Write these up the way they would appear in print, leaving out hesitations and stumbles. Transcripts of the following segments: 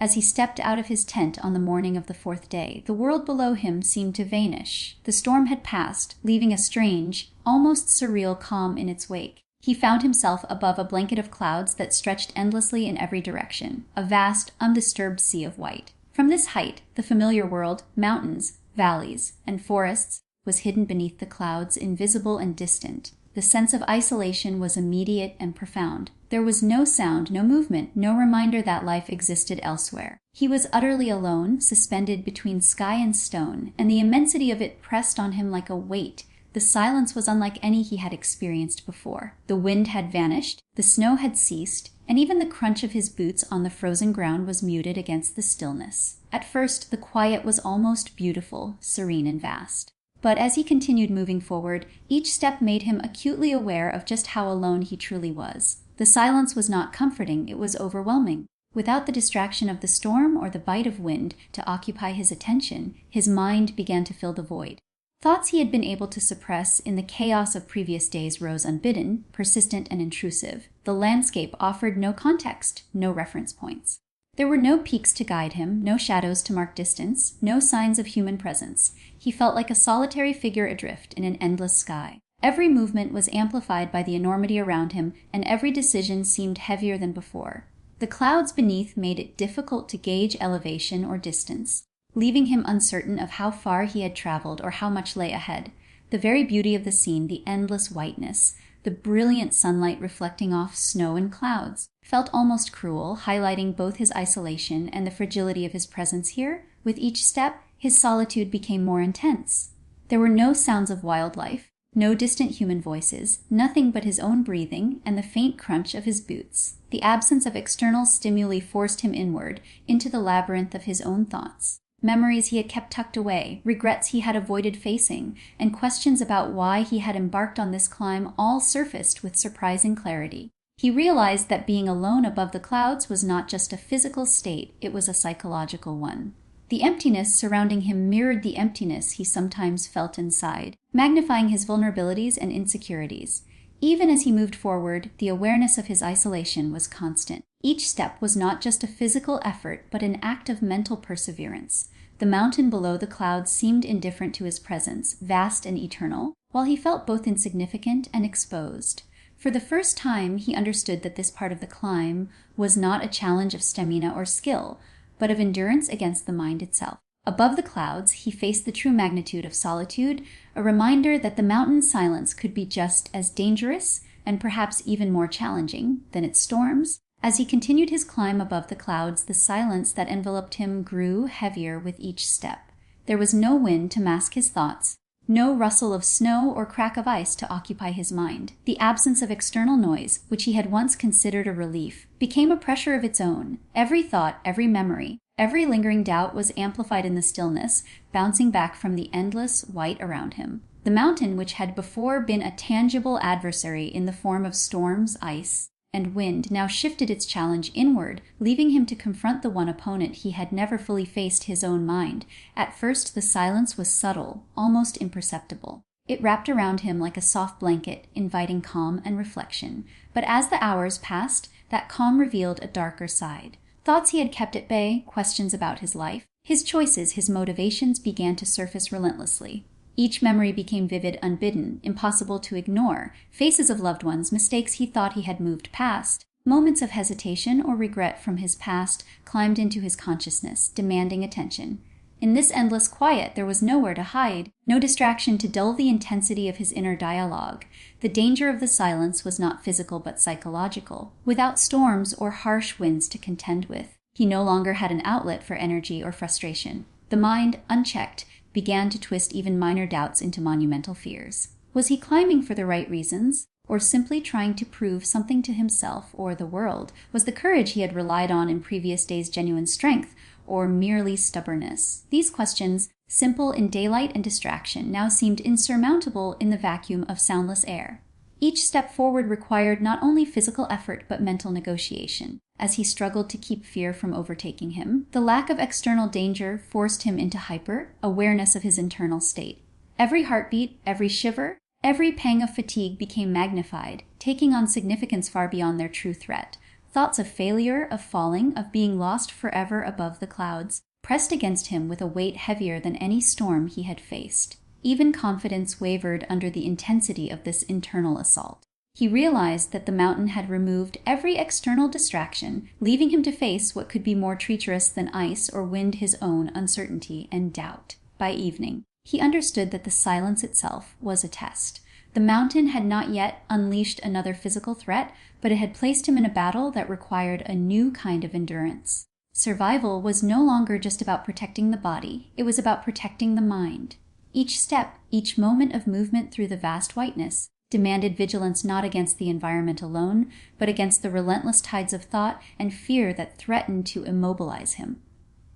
As he stepped out of his tent on the morning of the fourth day, the world below him seemed to vanish. The storm had passed, leaving a strange, almost surreal calm in its wake. He found himself above a blanket of clouds that stretched endlessly in every direction, a vast, undisturbed sea of white. From this height, the familiar world, mountains, valleys, and forests, was hidden beneath the clouds, invisible and distant. The sense of isolation was immediate and profound. There was no sound, no movement, no reminder that life existed elsewhere. He was utterly alone, suspended between sky and stone, and the immensity of it pressed on him like a weight. The silence was unlike any he had experienced before. The wind had vanished, the snow had ceased, and even the crunch of his boots on the frozen ground was muted against the stillness. At first, the quiet was almost beautiful, serene and vast. But as he continued moving forward, each step made him acutely aware of just how alone he truly was. The silence was not comforting, it was overwhelming. Without the distraction of the storm or the bite of wind to occupy his attention, his mind began to fill the void. Thoughts he had been able to suppress in the chaos of previous days rose unbidden, persistent and intrusive. The landscape offered no context, no reference points. There were no peaks to guide him, no shadows to mark distance, no signs of human presence. He felt like a solitary figure adrift in an endless sky. Every movement was amplified by the enormity around him, and every decision seemed heavier than before. The clouds beneath made it difficult to gauge elevation or distance, leaving him uncertain of how far he had traveled or how much lay ahead. The very beauty of the scene, the endless whiteness, the brilliant sunlight reflecting off snow and clouds, felt almost cruel, highlighting both his isolation and the fragility of his presence here. With each step, his solitude became more intense. There were no sounds of wildlife, no distant human voices, nothing but his own breathing and the faint crunch of his boots. The absence of external stimuli forced him inward, into the labyrinth of his own thoughts. Memories he had kept tucked away, regrets he had avoided facing, and questions about why he had embarked on this climb all surfaced with surprising clarity. He realized that being alone above the clouds was not just a physical state, it was a psychological one. The emptiness surrounding him mirrored the emptiness he sometimes felt inside, magnifying his vulnerabilities and insecurities. Even as he moved forward, the awareness of his isolation was constant. Each step was not just a physical effort, but an act of mental perseverance. The mountain below the clouds seemed indifferent to his presence, vast and eternal, while he felt both insignificant and exposed. For the first time, he understood that this part of the climb was not a challenge of stamina or skill, but of endurance against the mind itself. Above the clouds, he faced the true magnitude of solitude, a reminder that the mountain's silence could be just as dangerous and perhaps even more challenging than its storms. As he continued his climb above the clouds, the silence that enveloped him grew heavier with each step. There was no wind to mask his thoughts, no rustle of snow or crack of ice to occupy his mind. The absence of external noise, which he had once considered a relief, became a pressure of its own. Every thought, every memory, every lingering doubt was amplified in the stillness, bouncing back from the endless white around him. The mountain, which had before been a tangible adversary in the form of storms, ice, and wind, now shifted its challenge inward, leaving him to confront the one opponent he had never fully faced, his own mind. At first, the silence was subtle, almost imperceptible. It wrapped around him like a soft blanket, inviting calm and reflection. But as the hours passed, that calm revealed a darker side. Thoughts he had kept at bay, questions about his life, his choices, his motivations began to surface relentlessly. Each memory became vivid, unbidden, impossible to ignore. Faces of loved ones, mistakes he thought he had moved past, moments of hesitation or regret from his past climbed into his consciousness, demanding attention. In this endless quiet, there was nowhere to hide, no distraction to dull the intensity of his inner dialogue. The danger of the silence was not physical but psychological. Without storms or harsh winds to contend with, he no longer had an outlet for energy or frustration. The mind, unchecked, began to twist even minor doubts into monumental fears. Was he climbing for the right reasons, or simply trying to prove something to himself or the world? Was the courage he had relied on in previous days genuine strength, or merely stubbornness? These questions, simple in daylight and distraction, now seemed insurmountable in the vacuum of soundless air. Each step forward required not only physical effort but mental negotiation. As he struggled to keep fear from overtaking him, the lack of external danger forced him into hyper-awareness of his internal state. Every heartbeat, every shiver, every pang of fatigue became magnified, taking on significance far beyond their true threat. Thoughts of failure, of falling, of being lost forever above the clouds, pressed against him with a weight heavier than any storm he had faced. Even confidence wavered under the intensity of this internal assault. He realized that the mountain had removed every external distraction, leaving him to face what could be more treacherous than ice or wind, his own uncertainty and doubt. By evening, he understood that the silence itself was a test. The mountain had not yet unleashed another physical threat, but it had placed him in a battle that required a new kind of endurance. Survival was no longer just about protecting the body, it was about protecting the mind. Each step, each moment of movement through the vast whiteness, demanded vigilance not against the environment alone, but against the relentless tides of thought and fear that threatened to immobilize him.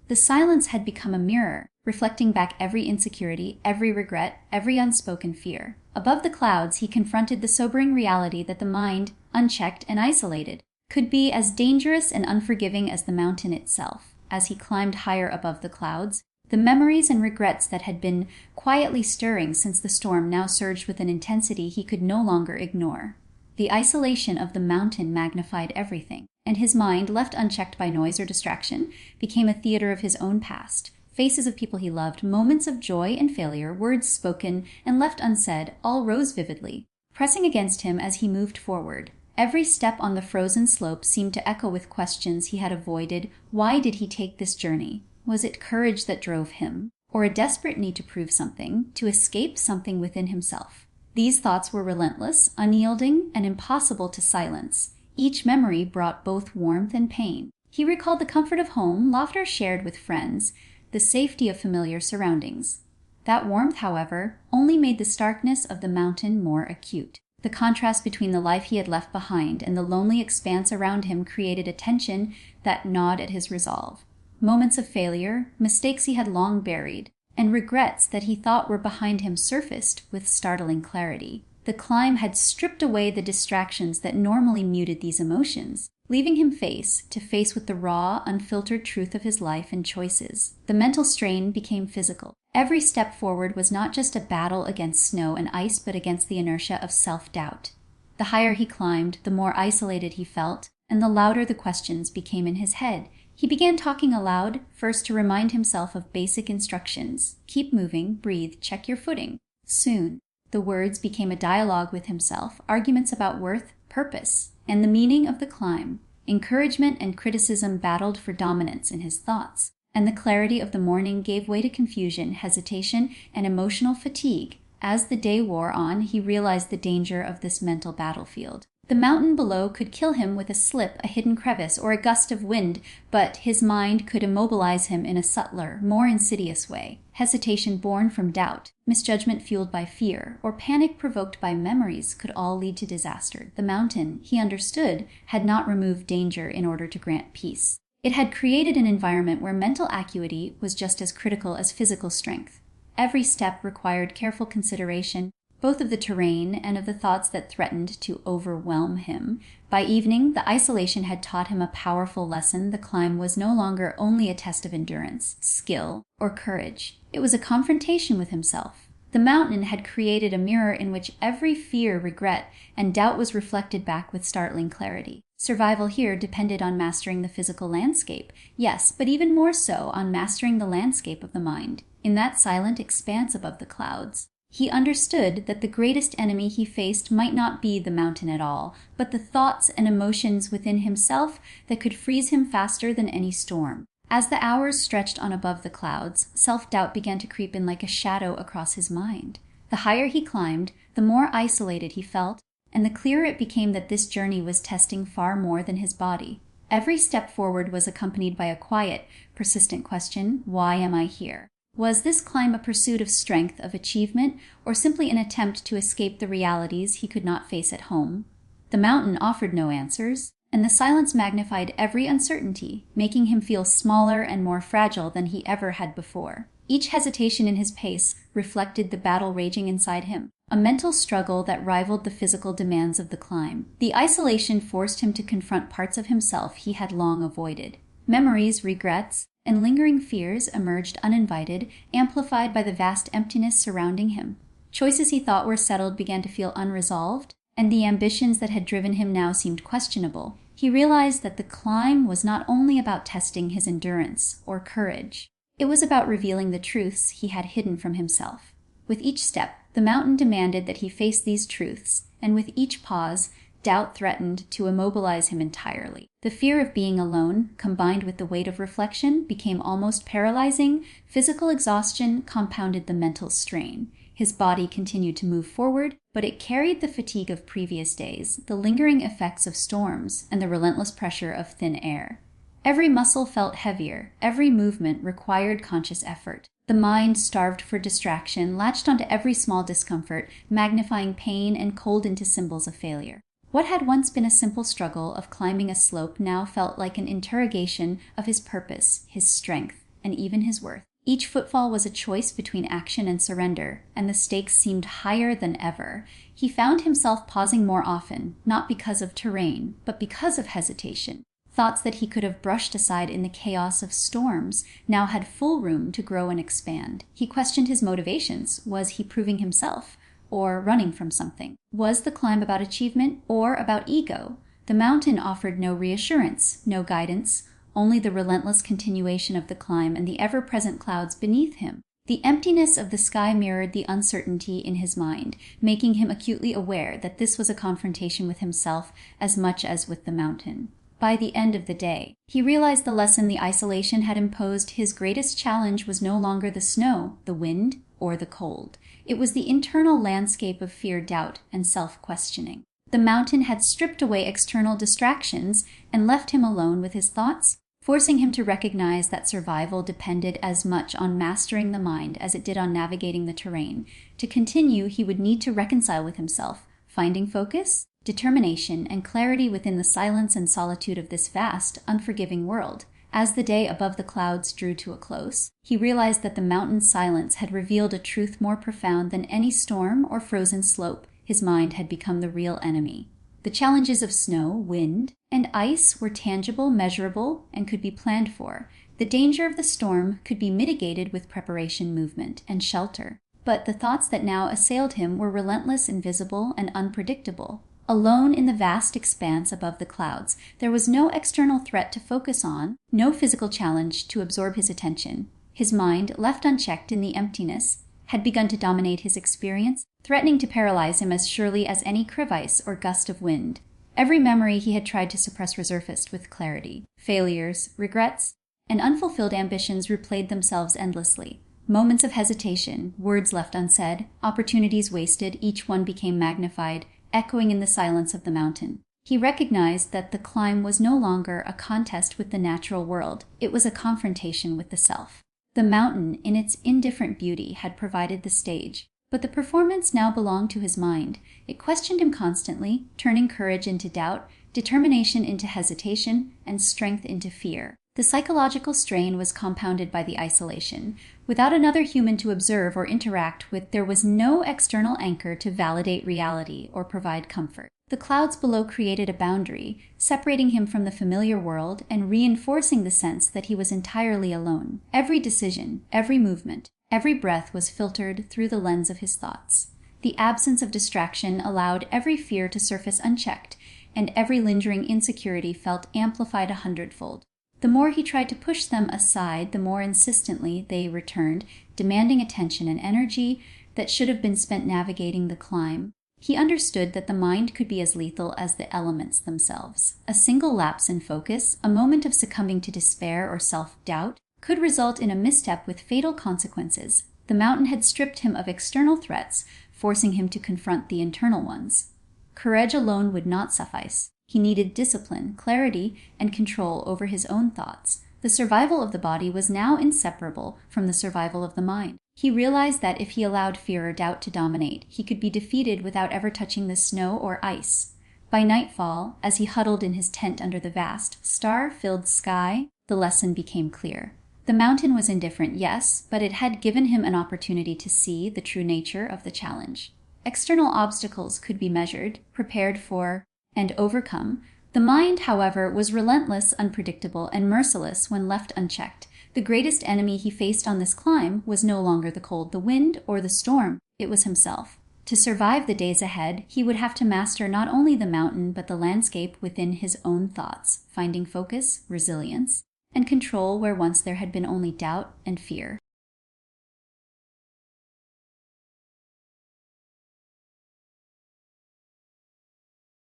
The silence had become a mirror, reflecting back every insecurity, every regret, every unspoken fear. Above the clouds, he confronted the sobering reality that the mind, unchecked and isolated, could be as dangerous and unforgiving as the mountain itself. As he climbed higher above the clouds, the memories and regrets that had been quietly stirring since the storm now surged with an intensity he could no longer ignore. The isolation of the mountain magnified everything, and his mind, left unchecked by noise or distraction, became a theater of his own past. Faces of people he loved, moments of joy and failure, words spoken and left unsaid, all rose vividly, pressing against him as he moved forward. Every step on the frozen slope seemed to echo with questions he had avoided. Why did he take this journey? Was it courage that drove him, or a desperate need to prove something, to escape something within himself? These thoughts were relentless, unyielding, and impossible to silence. Each memory brought both warmth and pain. He recalled the comfort of home, laughter shared with friends, the safety of familiar surroundings. That warmth, however, only made the starkness of the mountain more acute. The contrast between the life he had left behind and the lonely expanse around him created a tension that gnawed at his resolve. Moments of failure, mistakes he had long buried, and regrets that he thought were behind him surfaced with startling clarity. The climb had stripped away the distractions that normally muted these emotions, leaving him face to face with the raw, unfiltered truth of his life and choices. The mental strain became physical. Every step forward was not just a battle against snow and ice, but against the inertia of self-doubt. The higher he climbed, the more isolated he felt, and the louder the questions became in his head. He began talking aloud, first to remind himself of basic instructions. Keep moving, breathe, check your footing. Soon, the words became a dialogue with himself, arguments about worth, purpose, and the meaning of the climb. Encouragement and criticism battled for dominance in his thoughts, and the clarity of the morning gave way to confusion, hesitation, and emotional fatigue. As the day wore on, he realized the danger of this mental battlefield. The mountain below could kill him with a slip, a hidden crevice, or a gust of wind, but his mind could immobilize him in a subtler, more insidious way. Hesitation born from doubt, misjudgment fueled by fear, or panic provoked by memories could all lead to disaster. The mountain, he understood, had not removed danger in order to grant peace. It had created an environment where mental acuity was just as critical as physical strength. Every step required careful consideration, both of the terrain and of the thoughts that threatened to overwhelm him. By evening, the isolation had taught him a powerful lesson. The climb was no longer only a test of endurance, skill, or courage. It was a confrontation with himself. The mountain had created a mirror in which every fear, regret, and doubt was reflected back with startling clarity. Survival here depended on mastering the physical landscape, yes, but even more so on mastering the landscape of the mind. In that silent expanse above the clouds, he understood that the greatest enemy he faced might not be the mountain at all, but the thoughts and emotions within himself that could freeze him faster than any storm. As the hours stretched on above the clouds, self-doubt began to creep in like a shadow across his mind. The higher he climbed, the more isolated he felt, and the clearer it became that this journey was testing far more than his body. Every step forward was accompanied by a quiet, persistent question: why am I here? Was this climb a pursuit of strength, of achievement, or simply an attempt to escape the realities he could not face at home? The mountain offered no answers, and the silence magnified every uncertainty, making him feel smaller and more fragile than he ever had before. Each hesitation in his pace reflected the battle raging inside him, a mental struggle that rivaled the physical demands of the climb. The isolation forced him to confront parts of himself he had long avoided. Memories, regrets, and lingering fears emerged uninvited, amplified by the vast emptiness surrounding him. Choices he thought were settled began to feel unresolved, and the ambitions that had driven him now seemed questionable. he realized that the climb was not only about testing his endurance or courage. It was about revealing the truths he had hidden from himself. With each step, the mountain demanded that he face these truths, and with each pause, doubt threatened to immobilize him entirely. The fear of being alone, combined with the weight of reflection, became almost paralyzing. Physical exhaustion compounded the mental strain. His body continued to move forward, but it carried the fatigue of previous days, the lingering effects of storms, and the relentless pressure of thin air. Every muscle felt heavier, every movement required conscious effort. The mind, starved for distraction, latched onto every small discomfort, magnifying pain and cold into symbols of failure. What had once been a simple struggle of climbing a slope now felt like an interrogation of his purpose, his strength, and even his worth. Each footfall was a choice between action and surrender, and the stakes seemed higher than ever. He found himself pausing more often, not because of terrain, but because of hesitation. Thoughts that he could have brushed aside in the chaos of storms now had full room to grow and expand. He questioned his motivations. Was he proving himself, or running from something? Was the climb about achievement or about ego? The mountain offered no reassurance, no guidance, only the relentless continuation of the climb and the ever-present clouds beneath him. The emptiness of the sky mirrored the uncertainty in his mind, making him acutely aware that this was a confrontation with himself as much as with the mountain. By the end of the day, he realized the lesson the isolation had imposed. His greatest challenge was no longer the snow, the wind, or the cold. It was the internal landscape of fear, doubt, and self-questioning. The mountain had stripped away external distractions and left him alone with his thoughts, forcing him to recognize that survival depended as much on mastering the mind as it did on navigating the terrain. To continue, he would need to reconcile with himself, finding focus, determination, and clarity within the silence and solitude of this vast, unforgiving world. As the day above the clouds drew to a close, he realized that the mountain's silence had revealed a truth more profound than any storm or frozen slope. His mind had become the real enemy. The challenges of snow, wind, and ice were tangible, measurable, and could be planned for. The danger of the storm could be mitigated with preparation, movement, and shelter. But the thoughts that now assailed him were relentless, invisible, and unpredictable. Alone in the vast expanse above the clouds, there was no external threat to focus on, no physical challenge to absorb his attention. His mind, left unchecked in the emptiness, had begun to dominate his experience, threatening to paralyze him as surely as any crevice or gust of wind. Every memory he had tried to suppress resurfaced with clarity. Failures, regrets, and unfulfilled ambitions replayed themselves endlessly. Moments of hesitation, words left unsaid, opportunities wasted, each one became magnified, echoing in the silence of the mountain. He recognized that the climb was no longer a contest with the natural world. It was a confrontation with the self. The mountain, in its indifferent beauty, had provided the stage, but the performance now belonged to his mind. It questioned him constantly, turning courage into doubt, determination into hesitation, and strength into fear. The psychological strain was compounded by the isolation. Without another human to observe or interact with, there was no external anchor to validate reality or provide comfort. The clouds below created a boundary, separating him from the familiar world and reinforcing the sense that he was entirely alone. Every decision, every movement, every breath was filtered through the lens of his thoughts. The absence of distraction allowed every fear to surface unchecked, and every lingering insecurity felt amplified 100-fold. The more he tried to push them aside, the more insistently they returned, demanding attention and energy that should have been spent navigating the climb. He understood that the mind could be as lethal as the elements themselves. A single lapse in focus, a moment of succumbing to despair or self-doubt, could result in a misstep with fatal consequences. The mountain had stripped him of external threats, forcing him to confront the internal ones. Courage alone would not suffice. He needed discipline, clarity, and control over his own thoughts. The survival of the body was now inseparable from the survival of the mind. He realized that if he allowed fear or doubt to dominate, he could be defeated without ever touching the snow or ice. By nightfall, as he huddled in his tent under the vast, star-filled sky, the lesson became clear. The mountain was indifferent, yes, but it had given him an opportunity to see the true nature of the challenge. External obstacles could be measured, prepared for, and overcome. The mind, however, was relentless, unpredictable, and merciless when left unchecked. The greatest enemy he faced on this climb was no longer the cold, the wind, or the storm. It was himself. To survive the days ahead, he would have to master not only the mountain but the landscape within his own thoughts, finding focus, resilience, and control where once there had been only doubt and fear.